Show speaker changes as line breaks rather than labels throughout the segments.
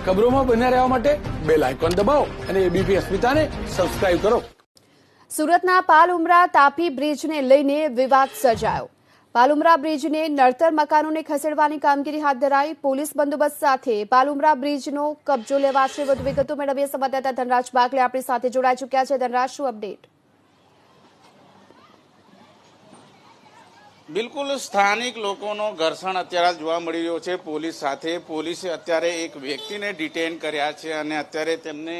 ખબરોમાં બન્યા રહેવા માટે બેલ આઇકોન દબાવો અને એબીપી અસ્મિતાને સબસ્ક્રાઇબ કરો।
સુરતના પાલઉમરા તાપી બ્રિજને લઈને વિવાદ સર્જાયો। પાલઉમરા બ્રિજને નડતર મકાનોને ખસેડવાની કામગીરી હાથ ધરાઈ। પોલીસ બંદોબસ્ત સાથે પાલઉમરા બ્રિજનો કબજો લેવાશે। વધુ વિગતો મેળવીએ સંવાદદાતા ધનરાજ બાગલે આપણી સાથે જોડાઈ ચૂક્યા છે। ધનરાજ, શું અપડેટ?
બિલકુલ, સ્થાનિક લોકોનો ઘર્ષણ અત્યારે જોવા મળી રહ્યો છે પોલીસ સાથે। પોલીસે અત્યારે એક વ્યક્તિને ડિટેન કર્યા છે અને અત્યારે તેમને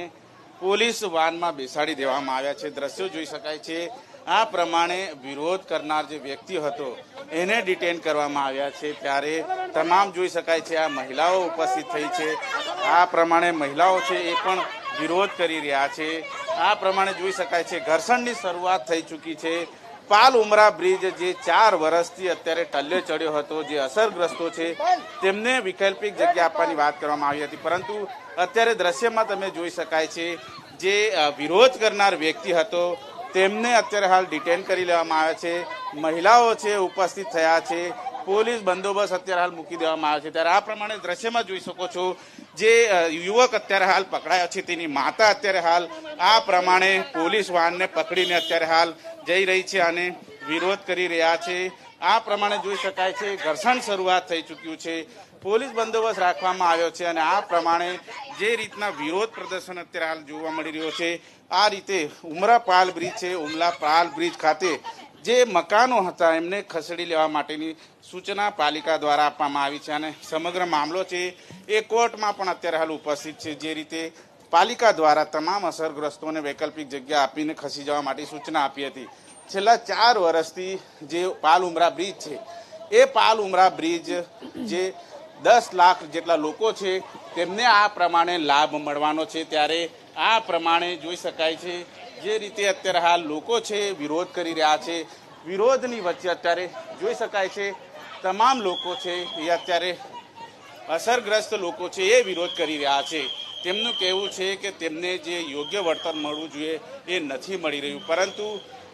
પોલીસ વાનમાં બેસાડી દેવામાં આવ્યા છે। દ્રશ્યો જોઈ શકાય છે। આ પ્રમાણે વિરોધ કરનાર જે વ્યક્તિ હતો એને ડિટેન કરવામાં આવ્યા છે। ત્યારે તમામ જોઈ શકાય છે આ મહિલાઓ ઉપસ્થિત થઈ છે। આ પ્રમાણે મહિલાઓ છે એ પણ વિરોધ કરી રહ્યા છે। આ પ્રમાણે જોઈ શકાય છે ઘર્ષણની શરૂઆત થઈ ચૂકી છે। પાલઉમરા બ્રિજ જે 4 વર્ષથી અત્યારે ટલ્લે ચડ્યો હતો, જે અસરગ્રસ્તો છે તેમને વૈકલ્પિક જગ્યા આપવાની વાત કરવામાં આવી હતી, પરંતુ અત્યારે દ્રશ્યમાં તમે જોઈ શકાય છે જે વિરોધ કરનાર વ્યક્તિ હતો તેમને અત્યારે હાલ ડિટેન કરી લેવામાં આવ્યા છે। મહિલાઓ છે ઉપસ્થિત થયા છે। પોલીસ બંદોબસ્ત અત્યારે હાલ મૂકી દેવામાં આવ્યો છે। ત્યારે આ પ્રમાણે દ્રશ્યમાં જોઈ શકો છો જે યુવક અત્યારે હાલ પકડાયો છે તેની માતા અત્યારે હાલ આ પ્રમાણે પોલીસ વાનને પકડીને અત્યારે હાલ જઈ રહી છે અને વિરોધ કરી રહ્યા છે। આ પ્રમાણે જોઈ શકાય છે ઘર્ષણ શરૂઆત થઈ ચૂક્યું છે। પોલીસ બંદોબસ્ત રાખવામાં આવ્યો છે અને આ પ્રમાણે જે રીતના વિરોધ પ્રદર્શન અત્યારે હાલ જોવા મળી રહ્યો છે, આ રીતે ઉમરા પાલ બ્રિજ છે, ઉમરા પાલ બ્રિજ ખાતે જે મકાનો હતા એમને ખસેડી લેવા માટેની સૂચના પાલિકા દ્વારા આપવામાં આવી છે અને સમગ્ર મામલો છે એ કોર્ટમાં પણ અત્યારે હાલ ઉપસ્થિત છે। જે રીતે પાલિકા દ્વારા તમામ અસરગ્રસ્તોને વૈકલ્પિક જગ્યા આપીને ખસી જવા માટે સૂચના આપી હતી। છેલ્લા 4 વર્ષથી જે પાલઉમરા બ્રિજ છે એ પાલઉમરા બ્રિજ જે 10 લાખ જેટલા લોકો છે તેમને આ પ્રમાણે લાભ મળવાનો છે। ત્યારે આ પ્રમાણે જોઈ શકાય છે જે રીતે અત્યારે હાલ લોકો છે વિરોધ કરી રહ્યા છે। વિરોધની વચ્ચે અત્યારે જોઈ શકાય છે તમામ લોકો છે એ અત્યારે અસરગ્રસ્ત લોકો છે એ વિરોધ કરી રહ્યા છે। તેમનું કહેવું છે કે તેમને જે યોગ્ય વળતર મળવું જોઈએ એ નથી મળી રહ્યું, પરંતુ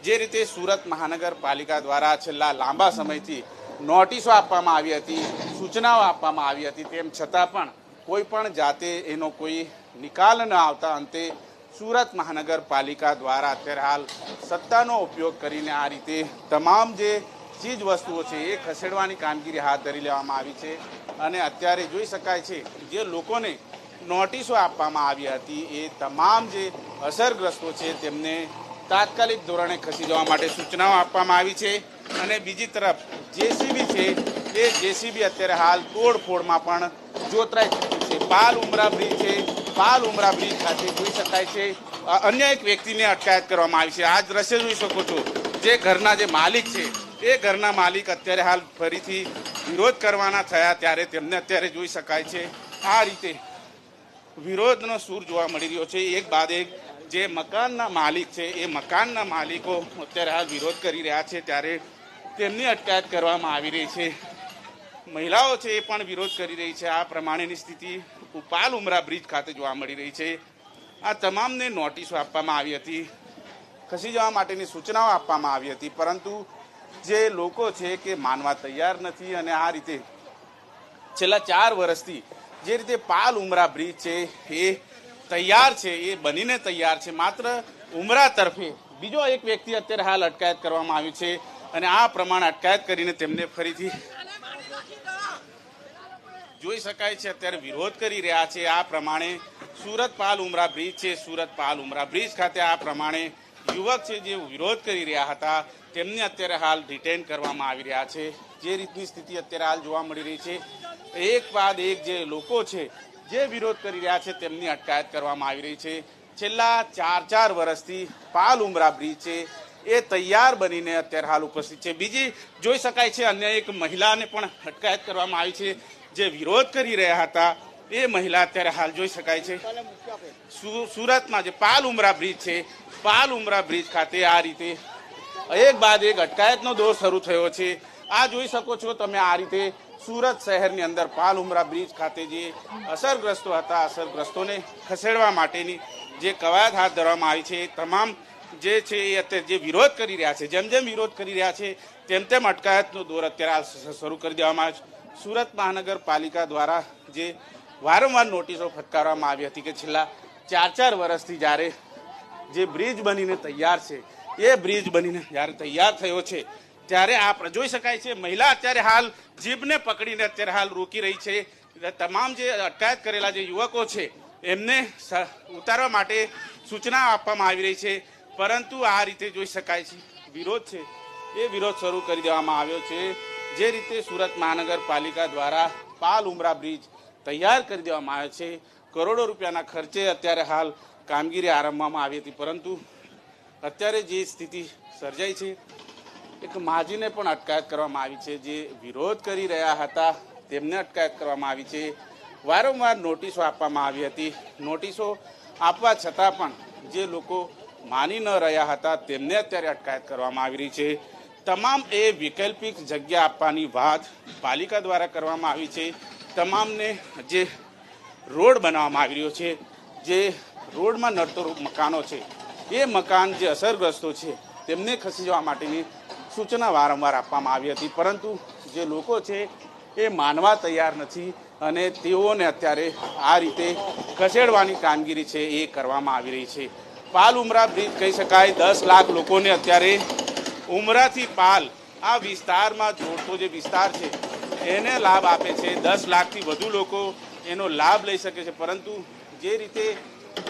જે રીતે સુરત મહાનગરપાલિકા દ્વારા છેલ્લા લાંબા સમયથી નોટિસો આપવામાં આવી હતી, સૂચનાઓ આપવામાં આવી હતી, તેમ છતાં પણ કોઈ પણ જાતે એનો કોઈ નિકાલ ન આવતા અંતે સુરત મહાનગરપાલિકા દ્વારા અત્યારે હાલ સત્તાનો ઉપયોગ કરીને આ રીતે તમામ જે ચીજ વસ્તુઓ છે એ ખસેડવાની કામગીરી હાથ ધરી લેવામાં આવી છે। અને અત્યારે જોઈ શકાય છે જે લોકોને નોટિસો આપવામાં આવી હતી એ તમામ જે અસરગ્રસ્તો છે તેમને તાત્કાલિક ધોરણે ખસી જવા માટે સૂચનાઓ આપવામાં આવી છે। અને બીજી તરફ જેસીબી છે એ જેસીબી અત્યારે હાલ તોડફોડમાં પણ જોતરાઈ ચૂકી છે। પાલઉમરા બ્રિજ છે, પાલઉમરા બ્રિજ ખાતે જોઈ શકાય છે અન્ય એક વ્યક્તિને અટકાયત કરવામાં આવી છે। આ દ્રશ્ય જોઈ શકો છો જે ઘરના જે માલિક છે એ ઘરના માલિક અત્યારે હાલ ફરીથી વિરોધ કરવાના થયા, ત્યારે તેમને અત્યારે જોઈ શકાય છે આ રીતે વિરોધનો સૂર જોવા મળી રહ્યો છે। એક બાદ એક જે મકાનના માલિક છે એ મકાનના માલિકો અત્યારે હાલ વિરોધ કરી રહ્યા છે, ત્યારે તેમની અટકાયત કરવામાં આવી રહી છે। મહિલાઓ છે એ પણ વિરોધ કરી રહી છે। આ પ્રમાણેની સ્થિતિ પાલઉમરા બ્રિજ ખાતે જોવા મળી રહી છે। આ તમામને નોટિસો આપવામાં આવી હતી, ખસી જવા માટેની સૂચનાઓ આપવામાં આવી હતી, પરંતુ જે લોકો છે કે માનવા તૈયાર નથી। અને આ રીતે છેલ્લા 4 વર્ષથી જે રીતે પાલઉમરા બ્રિજ છે એ તૈયાર છે, એ બનીને તૈયાર છે, માત્ર ઉમરા તરફે બીજો એક વ્યક્તિ અત્યારે હાલ અટકાયત કરવામાં આવ્યું છે અને આ પ્રમાણે અટકાયત કરીને તેમને ફરીથી જોઈ શકાય છે અત્યારે વિરોધ કરી રહ્યા છે। આ પ્રમાણે સુરત પાલઉમરા બ્રિજ છે, સુરત પાલઉમરા બ્રિજ ખાતે આ પ્રમાણે યુવક છે જે વિરોધ કરી રહ્યા હતા તેમને અત્યારે હાલ ડિટેન કરવામાં આવી રહ્યા છે। જે રીતની સ્થિતિ અત્યારે હાલ જોવા મળી રહી છે, એક બાદ એક જે લોકો છે જે વિરોધ કરી રહ્યા છે તેમની અટકાયત કરવામાં આવી રહી છે। છેલ્લા 4 વર્ષથી પાલઉમરા બ્રિજ છે એ તૈયાર બનીને અત્યારે હાલ ઉપસ્થિત છે। બીજી જોઈ શકાય છે અન્ય એક મહિલાને પણ અટકાયત કરવામાં આવી છે જે વિરોધ કરી રહ્યા હતા। એ મહિલા અત્યારે હાલ જોઈ શકાય છે સુરતમાં જે પાલઉમરા બ્રિજ છે, પાલઉમરા બ્રિજ ખાતે આ રીતે એક બાદ એક અટકાયતનો દોર શરૂ થયો છે। આ જોઈ શકો છો તમે આ રીતે સુરત શહેરની અંદર પાલઉમરા બ્રિજ ખાતે જે અસરગ્રસ્તો હતા, અસરગ્રસ્તોને ખસેડવા માટેની જે કવાયત હાથ ધરવામાં આવી છે, તમામ જે છે એ અત્યારે જે વિરોધ કરી રહ્યા છે, જેમ જેમ વિરોધ કરી રહ્યા છે તેમ તેમ અટકાયતનો દોર અત્યારે શરૂ કરી દેવામાં આવ્યો છે। સુરત મહાનગરપાલિકા દ્વારા જે વારંવાર નોટિસો ફટકારવામાં આવી હતી કે છેલ્લા 4 વર્ષથી જ્યારે જે બ્રિજ બનીને તૈયાર છે એ બ્રિજ બનીને જ્યારે તૈયાર થયો છે ત્યારે આપ જોઈ શકાય છે મહિલા અત્યારે હાલ જીભને પકડીને અત્યારે હાલ રોકી રહી છે. તમામ જે અટકાયત કરેલા જે યુવકો છે એમને ઉતારવા માટે સૂચના આપવામાં આવી રહી છે, પરંતુ આ રીતે જોઈ શકાય છે વિરોધ છે એ વિરોધ શરૂ કરી દેવામાં આવ્યો છે. જે રીતે સુરત મહાનગરપાલિકા દ્વારા પાલ ઉમરા બ્રિજ તૈયાર કરી દેવામાં આવ્યો છે, કરોડો રૂપિયાના ખર્ચે અત્યારે હાલ કામગીરી આરંભવામાં આવી હતી, પરંતુ અત્યારે જે સ્થિતિ સર્જાઈ છે એક માજીને પણ અટકાયત કરવામાં આવી છે. જે વિરોધ કરી રહ્યા હતા તેમને અટકાયત કરવામાં આવી છે. વારંવાર નોટિસો આપવામાં આવી હતી. નોટિસો આપવા છતાં પણ જે લોકો માની ન રહ્યા હતા તેમને અત્યારે અટકાયત કરવામાં આવી રહી છે. તમામ એ વૈકલ્પિક જગ્યા આપવાની વાત પાલિકા દ્વારા કરવામાં આવી છે. તમામને જે રોડ બનાવવામાં આવી રહ્યો છે, જે રોડમાં નડતરરૂપ મકાનો છે એ મકાન જે અસરગ્રસ્તો છે તેમને ખસી જવા માટેની સૂચના વારંવાર આપવામાં આવી હતી, પરંતુ જે લોકો છે એ માનવા તૈયાર નથી અને તેઓને અત્યારે આ રીતે ખસેડવાની કામગીરી છે એ કરવામાં આવી રહી છે. પાલ ઉમરા બ્રિજ કહી શકાય 10 લાખ લોકોને અત્યારે ઉમરાથી પાલ આ વિસ્તારમાં જોડતો જે વિસ્તાર છે એને લાભ આપે છે. 10 લાખથી વધુ લોકો એનો લાભ લઈ શકે છે, પરંતુ જે રીતે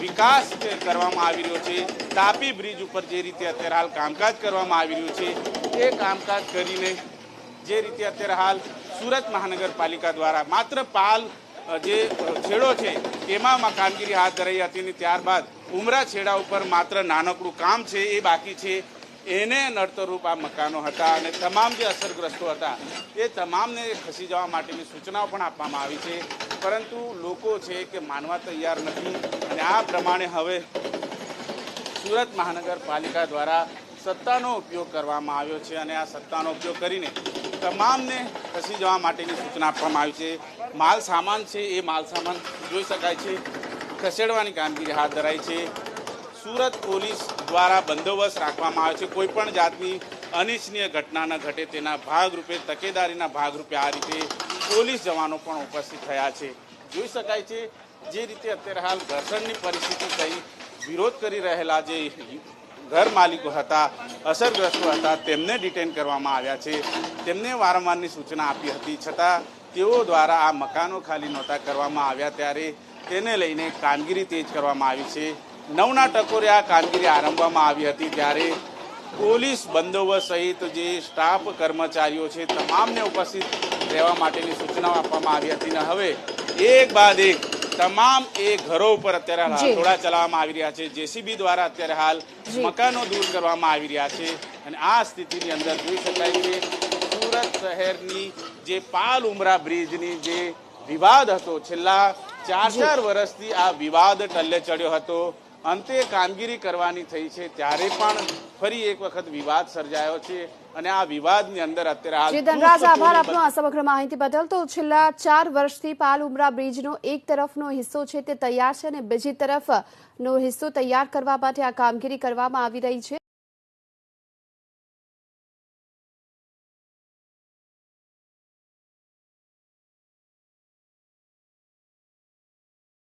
વિકાસ કરવામાં આવી રહ્યો છે, તાપી બ્રિજ ઉપર જે રીતે અત્યારે હાલ કામકાજ કરવામાં આવી રહ્યું છે એ કામકાજ કરીને જે રીતે અત્યારે હાલ સુરત મહાનગરપાલિકા દ્વારા માત્ર પાલ જે છેડો છે એમાં કામગીરી હાથ ધરાઈ હતી અને ત્યારબાદ ઉમરા છેડા ઉપર માત્ર નાનકડું કામ છે એ બાકી છે. એને નડતરરૂપ આ મકાનો હતા અને તમામ જે અસરગ્રસ્તો હતા એ તમામને ખસી જવા માટેની સૂચનાઓ પણ આપવામાં આવી છે, પરંતુ લોકો છે કે માનવા તૈયાર નથી. અને આ પ્રમાણે હવે સુરત મહાનગરપાલિકા દ્વારા સત્તાનો ઉપયોગ કરવામાં આવ્યો છે અને આ સત્તાનો ઉપયોગ કરીને તમામને ખસી જવા માટેની સૂચના આપવામાં આવી છે. માલ સામાન છે એ માલ સામાન જોઈ શકાય છે ખસેડવાની કામગીરી હાથ ધરાઈ છે. સુરત પોલીસ દ્વારા બંદોબસ્ત રાખવામાં આવે છે. કોઈ પણ જાતની અનિચ્છનીય ઘટના ન ઘટે તેના ભાગરૂપે તકેદારીના ભાગરૂપે આ રીતે પોલીસ જવાનો પણ ઉપસ્થિત થયા છે. જોઈ શકાય છે જે રીતે અત્યારે હાલ ઘર્ષણની પરિસ્થિતિ થઈ વિરોધ કરી રહેલા જે ઘર માલિકો હતા, અસરગ્રસ્તો હતા, તેમને ડિટેન કરવામાં આવ્યા છે. તેમને વારંવારની સૂચના આપી હતી, છતાં તેઓ દ્વારા આ મકાનો ખાલી નહોતા કરવામાં આવ્યા ત્યારે તેને લઈને કામગીરી તેજ કરવામાં આવી છે. 9ના ટકોરે આ કામગીરી આરંભવામાં આવી હતી ત્યારે પોલીસ બંદોબસ્ત સહિત જે સ્ટાફ કર્મચારીઓ છે તમામને ઉપસ્થિત રહેવા માટેની સૂચનાઓ આપવામાં આવી હતી અને હવે એક બાદ એક તમામ એ ઘરો ઉપર અત્યારે હાથોડા ચલાવવામાં આવી રહ્યા છે. જેસીબી દ્વારા અત્યારે હાલ મકાનો દૂર કરવામાં આવી રહ્યા છે અને આ સ્થિતિની અંદર જોઈ શકાય છે સુરત શહેરની જે પાલ ઉમરા બ્રિજની જે વિવાદ હતો, છેલ્લા 4 વર્ષથી આ વિવાદ ટલ્લે ચડ્યો હતો. અંતે કામગીરી કરવાની થઈ છે ત્યારે પણ ફરી એક વખત વિવાદ સર્જાયો છે અને આ વિવાદની અંદર અત્યારે
ધનરાજ, આભાર આપનો આ સમગ્ર માહિતી બદલ. તો છેલ્લા 4 વર્ષથી પાલ ઉમરા બ્રિજનો એક તરફનો હિસ્સો છે તે તૈયાર છે અને બીજી તરફનો હિસ્સો તૈયાર કરવા માટે આ કામગીરી કરવામાં આવી રહી છે.